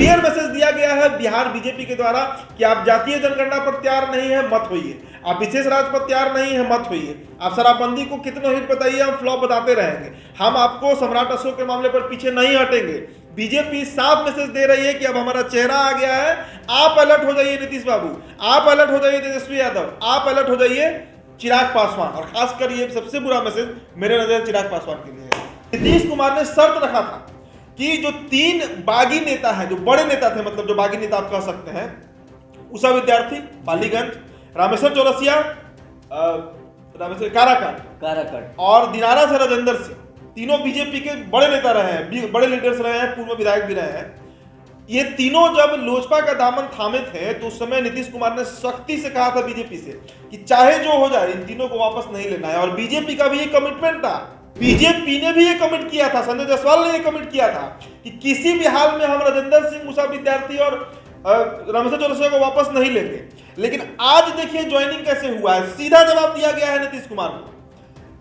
Clear message दिया गया है बिहार बीजेपी के द्वारा कि आप जातीय जनगणना पर तैयार नहीं है, मत होइए। आप विशेष राज्य पर तैयार नहीं है, मत होइए। आप शराबबंदी को कितना हिट बताइए, हम फ्लॉप बताते रहेंगे। हम आपको सम्राट अशोक के मामले पर पीछे नहीं हटेंगे। बीजेपी साफ मैसेज दे रही है कि अब हमारा चेहरा आ गया है। आप अलर्ट हो जाइए नीतीश बाबू, आप अलर्ट हो जाइए तेजस्वी यादव, आप अलर्ट हो जाइए चिराग पासवान। और खासकर ये सबसे बुरा मैसेज मेरे नजर चिराग पासवान के लिए है। नीतीश कुमार ने शर्त रखा था कि जो 3 बागी नेता हैं, जो बड़े नेता थे, मतलब जो बागी नेता आप कह सकते हैं, उषा विद्यार्थी, बालीगंज, रामेश्वर चौरसिया, रामेश्वर काराकाट और दिनारा से राजेंद्र सिंह, तीनों बीजेपी के बड़े नेता रहे हैं, बड़े लीडर्स रहे हैं, पूर्व विधायक भी रहे हैं। ये तीनों जब लोजपा का दामन थामे थे तो उस समय नीतीश कुमार ने सख्ती से कहा था बीजेपी से कि चाहे जो हो जाए इन तीनों को वापस नहीं लेना है। और बीजेपी का भी ये कमिटमेंट था, बीजेपी ने भी ये कमिट किया था, संजय जायसवाल ने ये कमिट किया था कि किसी भी हाल में हम राजेंद्र सिंह, उषा विद्यार्थी और रामेश्वर चौरसिया को वापस नहीं लेंगे। लेकिन आज देखिए ज्वाइनिंग कैसे हुआ है, सीधा जवाब दिया गया है नीतीश कुमार को।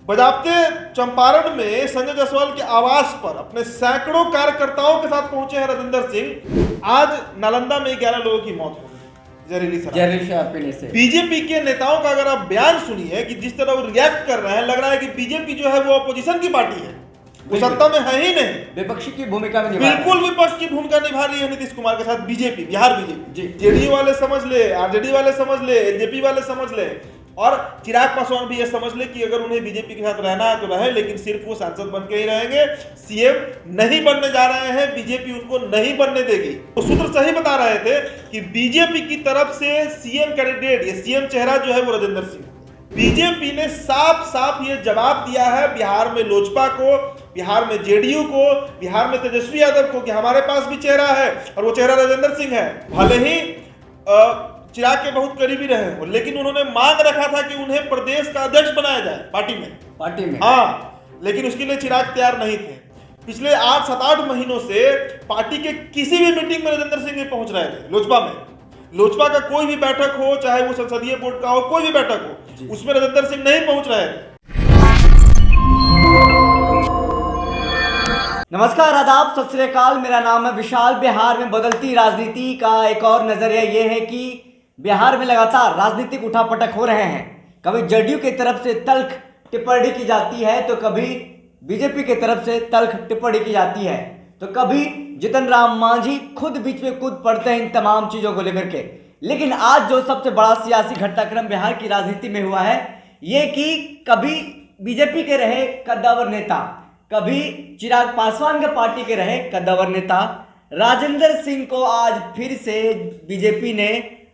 बजाबते चंपारण में संजय जायसवाल के आवास पर अपने सैकड़ों कार्यकर्ताओं के साथ पहुंचे हैं राजेंद्र सिंह। आज नालंदा में 11 लोगों की मौत हो गई जहरीली शराब पीने से। बीजेपी के नेताओं का अगर आप बयान सुनिए कि जिस तरह वो रिएक्ट कर रहे हैं, लग रहा है कि बीजेपी जो है वो अपोजिशन की पार्टी है, वो सत्ता में है ही नहीं, विपक्ष की भूमिका में बिल्कुल विपक्ष की भूमिका निभा रही है नीतीश कुमार के साथ बीजेपी, बिहार बीजेपी। जेडीयू वाले समझ ले, आरजेडी वाले समझ ले, एलजेपी वाले समझ ले, और चिराग पासवान भी ये समझ ले कि अगर उन्हें बीजेपी के साथ रहना है तो रहे, लेकिन सिर्फ वो सांसद बन के ही रहेंगे, सीएम नहीं बनने जा रहे हैं, बीजेपी उनको नहीं बनने देगी। तो सूत्र सही बता रहे थे कि बीजेपी की तरफ से सीएम कैंडिडेट, ये सीएम चेहरा जो है वो राजेंद्र सिंह। बीजेपी ने साफ साफ ये जवाब दिया है बिहार में लोजपा को, बिहार में जेडीयू को, बिहार में तेजस्वी यादव को कि हमारे पास भी चेहरा है और वो चेहरा राजेंद्र सिंह है। भले ही चिराग के बहुत करीबी रहे हो, लेकिन उन्होंने मांग रखा था कि उन्हें प्रदेश का अध्यक्ष बनाया जाए पार्टी में। हाँ, लेकिन उसके लिए चिराग तैयार नहीं थे। पिछले 8-7-8 महीनों से पार्टी के किसी भी मीटिंग में राजेंद्र सिंह नहीं पहुंच रहे थे। लोजपा का कोई भी बैठक हो, चाहे वो संसदीय बोर्ड का हो, कोई भी बैठक हो, उसमें राजेंद्र सिंह नहीं पहुंच रहे थे। नमस्कार, आदाब, सत श्री अकाल। मेरा नाम है विशाल। बिहार में बदलती राजनीति का एक और नजरिया ये है कि बिहार में लगातार राजनीतिक उठापटक हो रहे हैं। कभी जेडीयू की तरफ से तल्ख टिप्पणी की जाती है तो कभी बीजेपी की तरफ से तल्ख टिप्पणी की जाती है, तो कभी जितन राम मांझी खुद बीच में कूद पड़ते हैं इन तमाम चीज़ों को लेकर के। लेकिन आज जो सबसे बड़ा सियासी घटनाक्रम बिहार की राजनीति में हुआ है ये कि कभी बीजेपी के रहे कद्दावर नेता, कभी चिराग पासवान के पार्टी के रहे कद्दावर नेता राजेंद्र सिंह को आज फिर से बीजेपी ने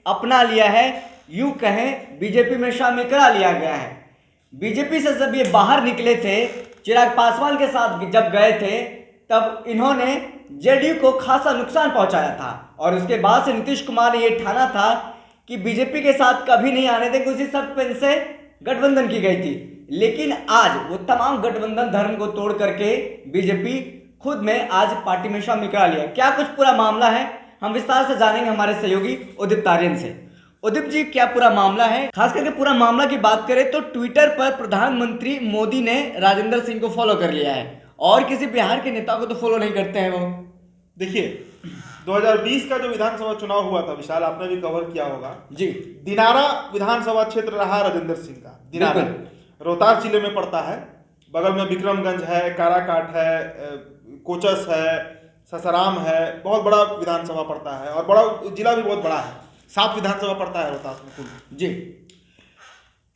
अपना लिया है, यूं कहें बीजेपी में शामिल करा लिया गया है। बीजेपी से जब ये बाहर निकले थे, चिराग पासवान के साथ जब गए थे, तब इन्होंने जेडीयू को खासा नुकसान पहुंचाया था और उसके बाद से नीतीश कुमार ने यह ठाना था कि बीजेपी के साथ कभी नहीं आने देंगे। उसी शर्त पर इनसे गठबंधन की गई थी। लेकिन आज वो तमाम गठबंधन धर्म को तोड़ करके बीजेपी खुद में आज पार्टी में शामिल करा लिया। क्या कुछ पूरा मामला है, हम विस्तार से जानेंगे हमारे सहयोगी उदित तारियन से। उदित जी, क्या पूरा मामला है? खास करके पूरा मामला की बात करें तो ट्विटर पर प्रधानमंत्री मोदी ने राजेंद्र सिंह को फॉलो कर लिया है और किसी बिहार के नेता को तो फॉलो नहीं करते हैं वो। देखिए, 2020 का जो विधानसभा चुनाव हुआ था विशाल, आपने भी कवर किया होगा जी। दिनारा विधानसभा क्षेत्र रहा राजेंद्र सिंह का। दिनारा रोहतास जिले में पड़ता है, बगल में विक्रमगंज है, काराकाट है, कोचस है, ससाराम है, बहुत बड़ा विधानसभा पड़ता है और बड़ा जिला भी बहुत बड़ा है। 7 विधानसभा पड़ता है रोहतास में कुल जी।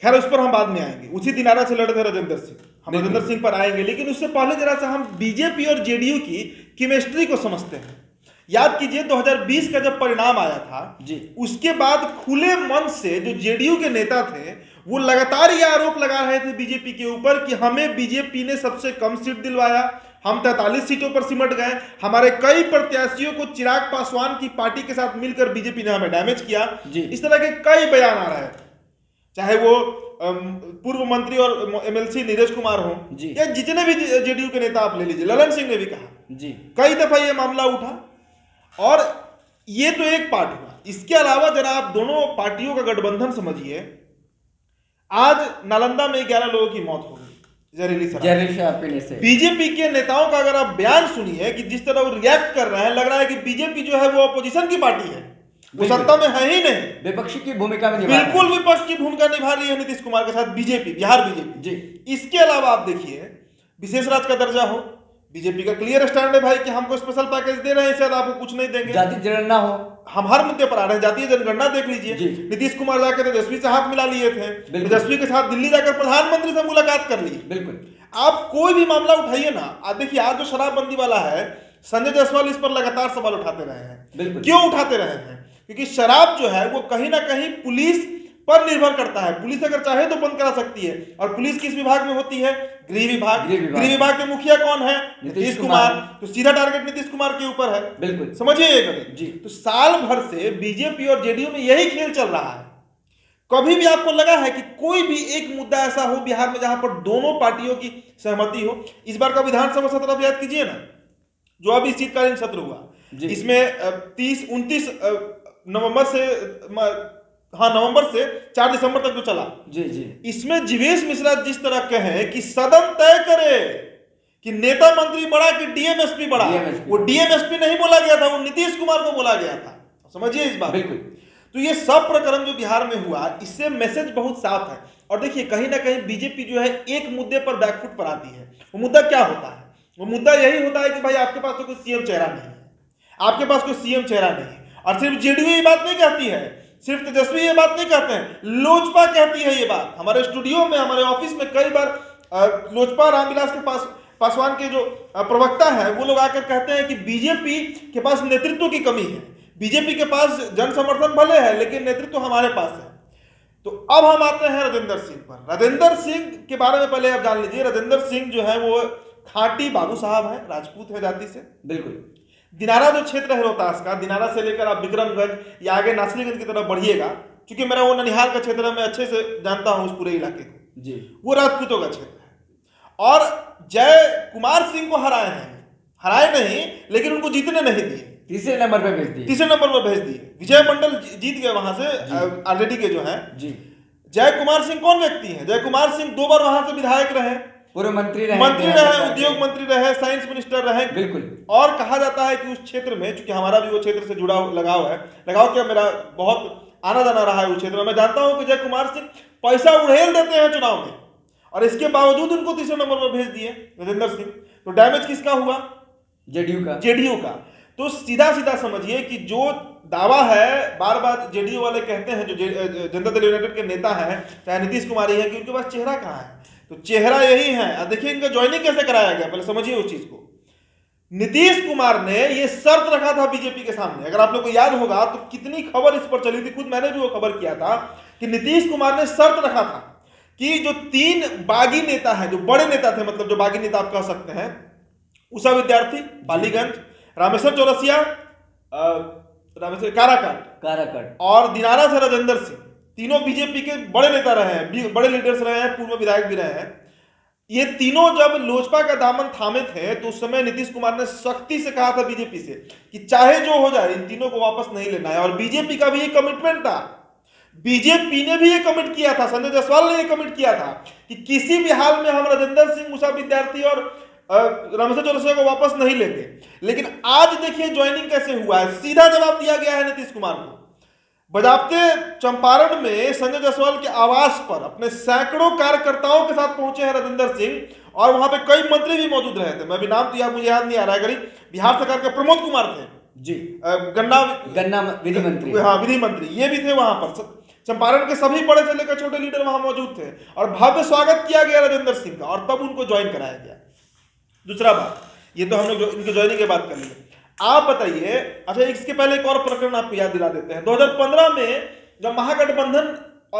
खैर, उस पर हम बाद में आएंगे। उसी दिनारा से लड़े थे राजेंद्र सिंह, हम राजेंद्र सिंह पर आएंगे, लेकिन उससे पहले जरा सा हम बीजेपी और जेडीयू की केमिस्ट्री को समझते हैं। याद कीजिए 2020 का जब परिणाम आया था जी, उसके बाद खुले मन से जो जेडीयू के नेता थे वो लगातार ये आरोप लगा रहे थे बीजेपी के ऊपर कि हमें बीजेपी ने सबसे कम सीट दिलवाया, हम 43 सीटों पर सिमट गए, हमारे कई प्रत्याशियों को चिराग पासवान की पार्टी के साथ मिलकर बीजेपी ने हमें डैमेज किया। इस तरह के कई बयान आ रहे थे, चाहे वो पूर्व मंत्री और एमएलसी नीरज कुमार हो या जितने भी जेडीयू के नेता आप ले लीजिए, ललन सिंह ने भी कहा जी, कई दफा ये मामला उठा। और ये तो एक पार्ट हुआ, इसके अलावा जरा आप दोनों पार्टियों का गठबंधन समझिए। आज नालंदा में 11 लोगों की मौत हो गई, जहरीली शराब। जहरीली शराब पीने से। बीजेपी के नेताओं का अगर आप बयान सुनिए कि जिस तरह वो रिएक्ट कर रहे हैं, लग रहा है कि बीजेपी जो है वो अपोजिशन की पार्टी है, वो सत्ता में है ही नहीं, विपक्षी की भूमिका में निभा बिल्कुल विपक्ष की भूमिका निभा रही है नीतीश कुमार के साथ बीजेपी, बिहार बीजेपी जी। इसके अलावा आप देखिए, विशेष राज्य का दर्जा हो, बीजेपी का क्लियर स्टैंड है भाई कि हमको स्पेशल पैकेज दे रहे हैं, शायद आपको कुछ नहीं देंगे। जाति जनगणना हो, हम हर मुद्दे पर आ रहे हैं, जातीय जनगणना देख लीजिए, जी। नीतीश कुमार जाकर तेजस्वी से हाथ मिला लिए थे, तेजस्वी के साथ दिल्ली जाकर प्रधानमंत्री से मुलाकात कर ली। बिल्कुल। आप कोई भी मामला उठाइए ना, आप देखिए आज जो शराबबंदी वाला है, संजय जायसवाल इस पर लगातार सवाल उठाते रहे हैं। बिल्कुल। क्यों उठाते रहे हैं? क्योंकि शराब जो है वो कहीं ना कहीं पुलिस पर निर्भर करता है। पुलिस अगर चाहे तो बंद करा सकती है, और पुलिस किस विभाग में होती है? गृह विभाग। गृह विभाग के मुखिया कौन है? नीतीश कुमार। तो सीधा टारगेट नीतीश कुमार के ऊपर है। बिल्कुल, समझिए ये कभी जी। तो साल भर से बीजेपी और जेडीयू में यही खेल चल रहा है। कभी भी आपको लगा है कि कोई भी एक मुद्दा ऐसा हो बिहार में जहां पर दोनों पार्टियों की सहमति हो? इस बार का विधानसभा सत्र आप याद कीजिए ना, जो अभी शीतकालीन सत्र हुआ, इसमें 29 नवंबर से नवंबर से 4 दिसंबर तक जो चला, जी जी, इसमें जीवेश मिश्रा जिस तरह कहे कि सदन तय करे कि नेता मंत्री बड़ा कि डीएमएसपी बड़ा, वो डीएमएसपी नहीं बोला गया था, वो नीतीश कुमार को बोला गया था। समझिए इस बात। बिल्कुल। तो ये सब प्रकरण जो बिहार में हुआ, इससे मैसेज बहुत साफ है। और देखिए कहीं ना कहीं बीजेपी जो है एक मुद्दे पर बैकफुट पर आती है। वो मुद्दा क्या होता है? वो मुद्दा यही होता है कि भाई आपके पास तो कोई सीएम चेहरा नहीं है, आपके पास कोई सीएम चेहरा नहीं है। और सिर्फ जेडीयू ये बात नहीं कहती है, सिर्फ तेजस्वी ये बात नहीं कहते हैं, लोजपा कहती है ये बात। हमारे स्टूडियो में, हमारे ऑफिस में कई बार लोजपा रामविलास के पासवान के जो प्रवक्ता है, वो लोग आकर कहते हैं कि बीजेपी के पास नेतृत्व की कमी है, बीजेपी के पास जन समर्थन भले है लेकिन नेतृत्व हमारे पास है। तो अब हम आते हैं राजेंद्र सिंह पर। राजेंद्र सिंह के बारे में पहले आप जान लीजिए। राजेंद्र सिंह जो है वो खाटी बाबू साहब है, राजपूत है जाति से। बिल्कुल। दिनारा जो क्षेत्र है रोहतास का, दिनारा से लेकर आप विक्रमगंज या आगे नासरीगंज की तरफ बढ़िएगा, क्योंकि मेरा वो ननिहाल का क्षेत्र है, मैं अच्छे से जानता हूं उस पूरे इलाके को जी। वो राजपूतों का क्षेत्र है। और जय कुमार सिंह को हराए नहीं, लेकिन उनको जीतने नहीं दिए, तीसरे नंबर पर भेज दिए। तीसरे नंबर पर भेज दिए। विजय मंडल जीत गए वहां से आरजेडी के जो हैं जी। जय कुमार सिंह कौन व्यक्ति है? जय कुमार सिंह 2 बार वहां से विधायक रहे, पूर्व मंत्री रहे, उद्योग मंत्री रहे, साइंस मिनिस्टर रहे। बिल्कुल। और कहा जाता है कि उस क्षेत्र में, चूंकि हमारा भी वो क्षेत्र से जुड़ा लगाव है, लगाव क्या, मेरा बहुत आना जाना रहा है उस क्षेत्र में, मैं जानता हूं कि जय कुमार सिंह पैसा उड़ेल देते हैं चुनाव में, और इसके बावजूद उनको तीसरे नंबर पर भेज दिए राजेंद्र सिंह। तो डैमेज किसका हुआ? जेडीयू का। तो सीधा सीधा समझिए कि जो दावा है, बार बार जेडीयू वाले कहते हैं, जो जनता दल यूनाइटेड के नेता हैं, चाहे नीतीश कुमार ही है, कि उनके पास चेहरा कहाँ है? तो चेहरा यही है। देखिए इनका ज्वाइनिंग कैसे कराया गया, पहले समझिए उस चीज को। नीतीश कुमार ने ये शर्त रखा था बीजेपी के सामने, अगर आप लोग को याद होगा तो कितनी खबर इस पर चली थी, खुद मैंने भी वो खबर किया था कि नीतीश कुमार ने शर्त रखा था कि जो 3 बागी नेता हैं, जो बड़े नेता थे, मतलब जो बागी नेता आप कह सकते हैं, उषा विद्यार्थी बालीगंज, रामेश्वर चौरसिया काराकाट और दिनारा से राजेंद्र सिंह, तीनों बीजेपी के बड़े नेता रहे हैं, बड़े लीडर्स रहे हैं, पूर्व विधायक भी रहे हैं। ये तीनों जब लोजपा का दामन थामे थे तो उस समय नीतीश कुमार ने सख्ती से कहा था बीजेपी से कि चाहे जो हो जाए इन तीनों को वापस नहीं लेना है। और बीजेपी का भी ये कमिटमेंट था, बीजेपी ने भी ये कमिट किया था, संजय जायसवाल ने ये कमिट किया था कि किसी भी हाल में हम राजेंद्र सिंह, उषा विद्यार्थी और रामेश्वर चौरसिया को वापस नहीं लेंगे। लेकिन आज देखिए ज्वाइनिंग कैसे हुआ है, सीधा जवाब दिया गया है नीतीश कुमार को। बजाबते चंपारण में संजय जायसवाल के आवास पर अपने सैकड़ों कार्यकर्ताओं के साथ पहुंचे हैं राजेंद्र सिंह, और वहां पे कई मंत्री भी मौजूद रहे थे। मैं भी नाम तो मुझे याद नहीं आ रहा है, करीब बिहार सरकार के प्रमोद कुमार थे जी, गन्ना विधि मंत्री, हाँ विधि मंत्री, ये भी थे वहां पर। चंपारण के सभी बड़े से लेकर छोटे लीडर वहां मौजूद थे, और भव्य स्वागत किया गया राजेंद्र सिंह का, और तब उनको ज्वाइन कराया गया। दूसरा बात, ये तो हम लोग इनके ज्वाइनिंग की बात कर लिए। आप बताइए, अच्छा इसके पहले एक और प्रकरण आपको याद दिला देते हैं। 2015 में जब महागठबंधन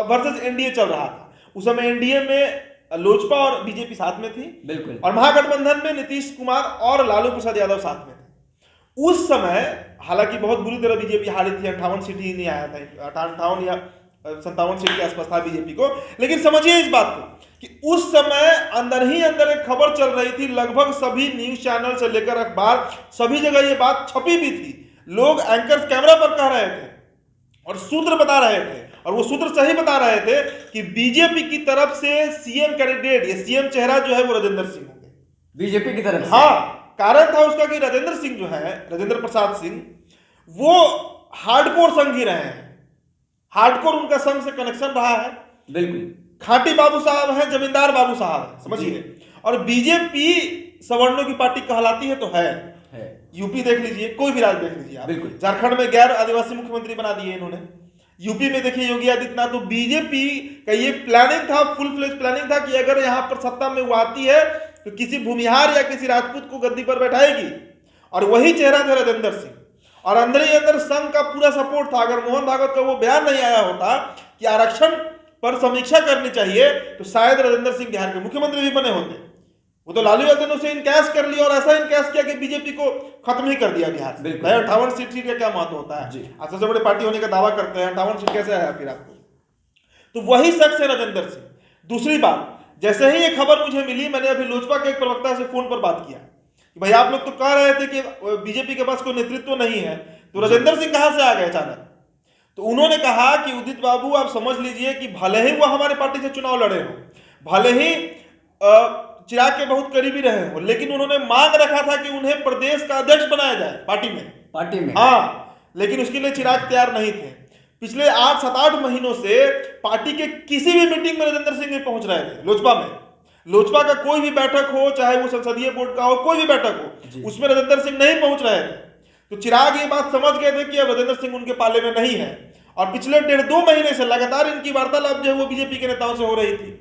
वर्सेस एनडीए चल रहा था, उस समय एनडीए में लोजपा और बीजेपी साथ में थी, बिल्कुल, और महागठबंधन में नीतीश कुमार और लालू प्रसाद यादव साथ में थे। उस समय हालांकि बहुत बुरी तरह बीजेपी हारी थी, 58 सीट ही नहीं आया था, 58 या 57 सीट के आसपास था बीजेपी को। लेकिन समझिए इस बात को कि उस समय अंदर ही अंदर एक खबर चल रही थी, लगभग सभी न्यूज चैनल से लेकर अखबार, सभी जगह ये बात छपी भी थी, लोग एंकर कैमरा पर कह रहे थे और सूत्र बता रहे थे, और वो सूत्र सही बता रहे थे कि बीजेपी की तरफ से सीएम कैंडिडेट, ये सीएम चेहरा जो है वो राजेंद्र सिंह होंगे बीजेपी की तरफ से। हाँ, कारण था उसका कि राजेंद्र सिंह जो है, राजेंद्र प्रसाद सिंह, वो हार्डकोर संघ ही रहे हैं, हार्डकोर उनका संघ से कनेक्शन रहा है। बिल्कुल खाटी बाबू साहब हैं, जमींदार बाबू साहब हैं, समझिए। और बीजेपी सवर्णों की पार्टी कहलाती है तो है। यूपी देख लीजिए, कोई भी राज्य देख लीजिए आप, बिल्कुल। झारखंड में गैर आदिवासी मुख्यमंत्री बना दिए इन्होंने। यूपी में देखिए योगी आदित्यनाथ, तो बीजेपी का ये प्लानिंग था, फुल फ्लेज प्लानिंग था कि अगर यहां पर सत्ता में वो आती है तो किसी भूमिहार या किसी राजपूत को गद्दी पर बैठाएगी, और वही चेहरा था राजेंद्र सिंह। और अंदर ही अंदर संघ का पूरा सपोर्ट था। अगर मोहन भागवत का वो बयान नहीं आया होता कि आरक्षण पर समीक्षा करनी चाहिए, तो शायद राजेंद्र सिंह बिहार के मुख्यमंत्री भी बने होते। वो तो लालू यादव ने उसे इनकैश कर लिया, और ऐसा इनकैश किया कि बीजेपी को खत्म ही कर दिया बिहार से। भाई 58 सीट का क्या महत्व होता है? आप सबसे बड़ी पार्टी होने का दावा करते हैं, 58 सीट कैसे आया फिर आपको? तो वही शख्स है राजेंद्र सिंह। दूसरी बात, जैसे ही ये खबर मुझे मिली, मैंने अभी लोजपा के एक प्रवक्ता से फोन पर बात किया कि भाई आप लोग तो कह रहे थे कि बीजेपी के पास कोई नेतृत्व नहीं है, तो राजेंद्र सिंह कहां से आ गए अचानक? तो उन्होंने कहा कि उदित बाबू आप समझ लीजिए कि भले ही वो हमारे पार्टी से चुनाव लड़े हो, भले ही चिराग के बहुत करीबी रहे हो, लेकिन उन्होंने मांग रखा था कि उन्हें प्रदेश का अध्यक्ष बनाया जाए पार्टी में। हाँ, लेकिन उसके लिए चिराग तैयार नहीं थे। पिछले 7-8 महीनों से पार्टी के किसी भी मीटिंग में राजेंद्र सिंह नहीं पहुंच रहे थे। लोजपा में, लोजपा का कोई भी बैठक हो, चाहे वो संसदीय बोर्ड का हो, कोई भी बैठक हो, उसमें राजेंद्र सिंह नहीं पहुंच रहे थे। तो चिराग ये बात समझ गए थे कि अब राजेंद्र सिंह उनके पाले में नहीं है, और पिछले 1.5-2 महीने से लगातार इनकी वार्तालाप जो है वो बीजेपी के नेताओं से हो रही थी।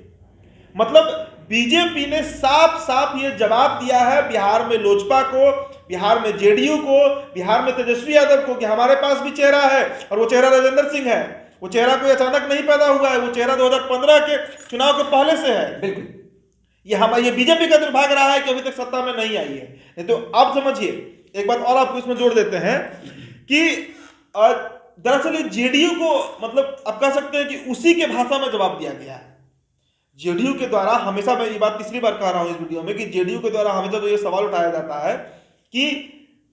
मतलब बीजेपी ने साफ साफ ये जवाब दिया है बिहार में लोजपा को, बिहार में जेडीयू को, बिहार में तेजस्वी यादव को कि हमारे पास भी चेहरा है, और वो चेहरा राजेंद्र सिंह है। वो चेहरा कोई अचानक नहीं पैदा हुआ है, वो चेहरा 2015 के चुनाव के पहले से है। बिल्कुल। ये बीजेपी का दुर्भाग्य रहा है कि अभी तक सत्ता में नहीं आई है। नहीं तो आप समझिए, एक बात और आपको इसमें जोड़ देते हैं कि दरअसल जेडीयू को, मतलब आप कह सकते हैं कि उसी के भाषा में जवाब दिया गया है। जेडीयू के द्वारा हमेशा, मैं ये बात तीसरी बार कह रहा हूं इस वीडियो में, कि जेडीयू के द्वारा हमेशा तो ये सवाल उठाया जाता है कि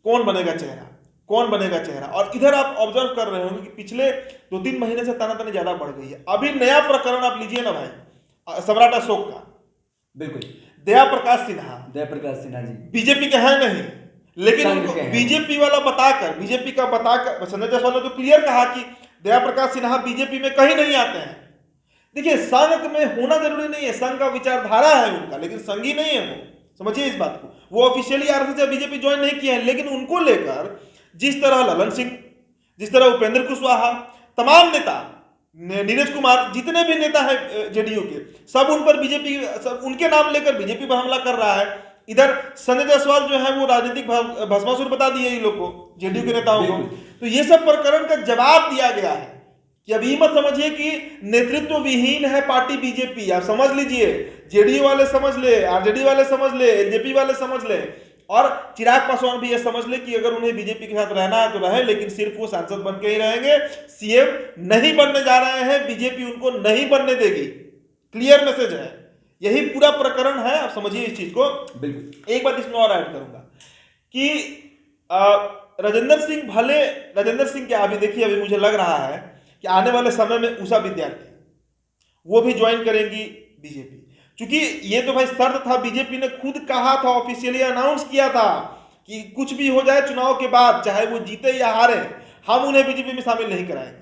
कौन बनेगा चेहरा, कौन बनेगा चेहरा। और इधर आप ऑब्जर्व कर रहे होंगे कि पिछले 2-3 महीने से तानातनी ज्यादा बढ़ गई है। अभी नया प्रकरण आप लीजिए ना भाई, सम्राट अशोक का, बिल्कुल, दया प्रकाश सिन्हा जी बीजेपी के हैं नहीं, लेकिन उनको बीजेपी वाला बताकर, बीजेपी का बताकर संजय जायसवाल ने तो क्लियर कहा कि दया प्रकाश सिन्हा बीजेपी में कहीं नहीं आते हैं। देखिए, संघ में होना जरूरी नहीं है, संघ का विचारधारा है उनका, लेकिन संघी नहीं है वो, समझिए इस बात को। वो ऑफिशियली आरएसएस या बीजेपी ज्वाइन नहीं किया है, लेकिन उनको लेकर जिस तरह ललन सिंह, जिस तरह उपेंद्र कुशवाहा, तमाम नेता, नीरज कुमार, जितने भी नेता हैं जेडीयू के, सब उन पर बीजेपी, सब उनके नाम लेकर बीजेपी पर हमला कर रहा है। इधर संजय जायसवाल जो है वो राजनीतिक भस्मासुर बता दिए इन लोग को, जेडीयू के नेताओं को। तो ये सब प्रकरण का जवाब दिया गया है कि अब ये मत समझिए कि नेतृत्व विहीन है पार्टी बीजेपी। आप समझ लीजिए, जेडीयू वाले समझ ले, आरजेडी वाले समझ ले, एलजेपी वाले समझ ले, और चिराग पासवान भी ये समझ ले कि अगर उन्हें बीजेपी के साथ रहना है तो रहे, लेकिन सिर्फ वो सांसद बन के ही रहेंगे, सीएम नहीं बनने जा रहे हैं, बीजेपी उनको नहीं बनने देगी। क्लियर मैसेज है, यही पूरा प्रकरण है। आप समझिए इस चीज को। बिल्कुल। एक बात इसमें और ऐड करूंगा कि राजेंद्र सिंह क्या, अभी देखिए, अभी मुझे लग रहा है कि आने वाले समय में उषा विद्यार्थी वो भी ज्वाइन करेंगी बीजेपी, क्योंकि ये तो भाई शर्त था, बीजेपी ने खुद कहा था, ऑफिशियली अनाउंस किया था कि कुछ भी हो जाए चुनाव के बाद, चाहे वो जीते या हारे, हम उन्हें बीजेपी में शामिल नहीं कराएंगे।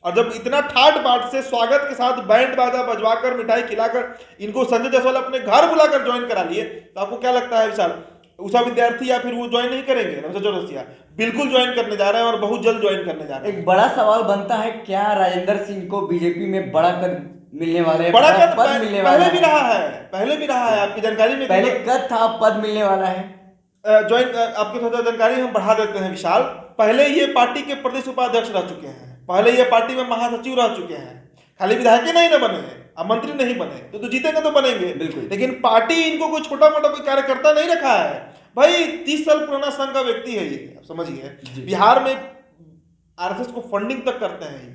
और जब इतना ठाट बाट से स्वागत के साथ बैंड बाजा बजवाकर, मिठाई खिलाकर इनको संजय जायसवाल अपने घर बुलाकर ज्वाइन करा लिए, तो आपको क्या लगता है विशाल, उषा विद्यार्थी या फिर वो ज्वाइन नहीं करेंगे? रमेश चौरसिया बिल्कुल ज्वाइन करने जा रहे हैं, और बहुत जल्द ज्वाइन करने जा रहे हैं। एक बड़ा सवाल बनता है, क्या राजेंद्र सिंह को बीजेपी में बड़ा कद मिलने वाला है? बड़ा कद पहले भी रहा है, आपकी जानकारी में पहले कद था, पद मिलने वाला है। ज्वाइन, आपकी थोड़ा जानकारी हम बढ़ा देते हैं विशाल। पहले ये पार्टी के प्रदेश उपाध्यक्ष रह चुके हैं, पहले ये पार्टी में महासचिव रह चुके हैं, खाली विधायक नहीं ना बने हैं, अब मंत्री नहीं बने तो जीतेंगे तो बनेंगे, लेकिन पार्टी इनको कोई छोटा मोटा कोई कार्यकर्ता नहीं रखा है भाई। 30 साल पुराना संघ का व्यक्ति है ये, आप समझिए। बिहार में आरएसएस को फंडिंग तक करते हैं,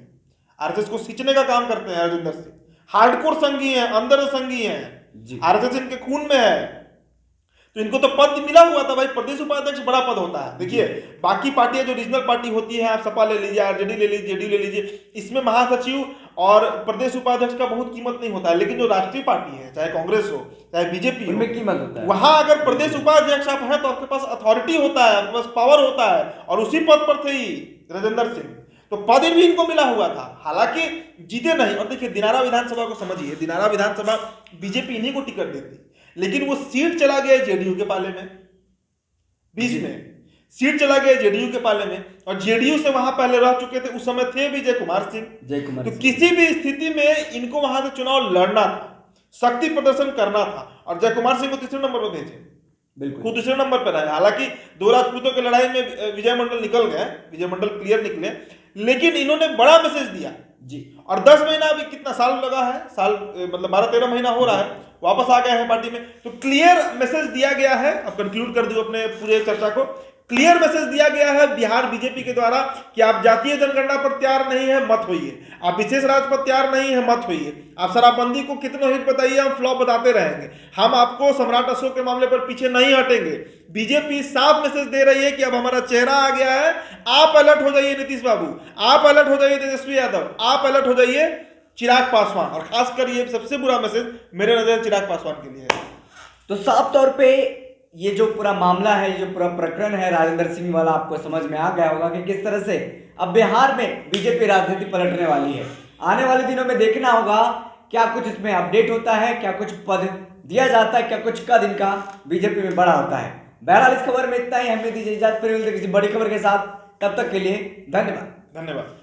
आरएसएस को सींचने का काम करते हैं राजेंद्र सिंह। हार्डकोर संघी है, अंदर संघी है, आरएसएस इनके खून में है। तो इनको तो पद मिला हुआ था भाई, प्रदेश उपाध्यक्ष बड़ा पद होता है। देखिए बाकी पार्टियां जो रीजनल पार्टी होती है, आप सपा ले लीजिए, आरजेडी ले लीजिए, जेडीयू ले लीजिए, इसमें महासचिव और प्रदेश उपाध्यक्ष का बहुत कीमत नहीं होता है। लेकिन जो राष्ट्रीय पार्टी है, चाहे कांग्रेस हो चाहे बीजेपी हो, उनमें कीमत होता है। वहां अगर प्रदेश उपाध्यक्ष आप हैं तो आपके पास अथॉरिटी होता है, आपके पास पावर होता है, और उसी पद पर थे ही राजेंद्र सिंह, तो पद भी इनको मिला हुआ था, हालांकि जीते नहीं। और देखिए दिनारा विधानसभा को समझिए, दिनारा विधानसभा बीजेपी इन्हीं को टिकट देती, लेकिन वो सीट चला गया जेडीयू के पाले में, 20 में सीट चला गया जेडीयू के पाले में, और जेडीयू से वहां पहले रह चुके थे, उस समय थे भी जय कुमार सिंह। तो किसी भी स्थिति में इनको वहां से चुनाव लड़ना था, शक्ति प्रदर्शन करना था, और जय कुमार सिंह को तीसरे नंबर पर भेजे, बिल्कुल खुद दूसरे नंबर पर रहे। हालांकि दो राजपूतों की लड़ाई में विजय मंडल निकल गए, विजय मंडल क्लियर निकले, लेकिन इन्होंने बड़ा मैसेज दिया जी। और 10 महीना अभी कितना साल लगा है, साल मतलब 12-13 महीना हो रहा है, वापस आ गया है पार्टी में, तो क्लियर मैसेज दिया गया है। अब कंक्लूड कर दूं अपने पूरे चर्चा को, क्लियर मैसेज दिया गया है बिहार बीजेपी के द्वारा कि आप जातीय जनगणना पर तैयार नहीं है, मत होइए। आप विशेष राज्य पर तैयार नहीं है, मत होइए। आप शराबबंदी को कितनों हिट बताइए, हम फ्लॉप बताते रहेंगे। हम आपको सम्राट अशोक के मामले पर पीछे नहीं हटेंगे। बीजेपी साफ मैसेज दे रही है कि अब हमारा चेहरा आ गया है, आप अलर्ट हो जाइए नीतीश बाबू, आप अलर्ट हो जाइए तेजस्वी यादव, आप अलर्ट हो जाइए चिराग पासवान। और खासकर ये सबसे बुरा मैसेज मेरे नजर चिराग पासवान के लिए है। तो साफ तौर पे ये जो पूरा मामला है, ये जो पूरा प्रकरण है राजेंद्र सिंह वाला, आपको समझ में आ गया होगा कि किस तरह से अब बिहार में बीजेपी राजनीति पलटने वाली है। आने वाले दिनों में देखना होगा क्या कुछ इसमें अपडेट होता है, क्या कुछ पद दिया जाता है, क्या कुछ कद इनका बीजेपी में बड़ा होता है। बहरहाल इस खबर में इतना ही, हमें दीजिए इजाजत, फिर मिलते किसी बड़ी खबर के साथ, तब तक के लिए धन्यवाद। धन्यवाद।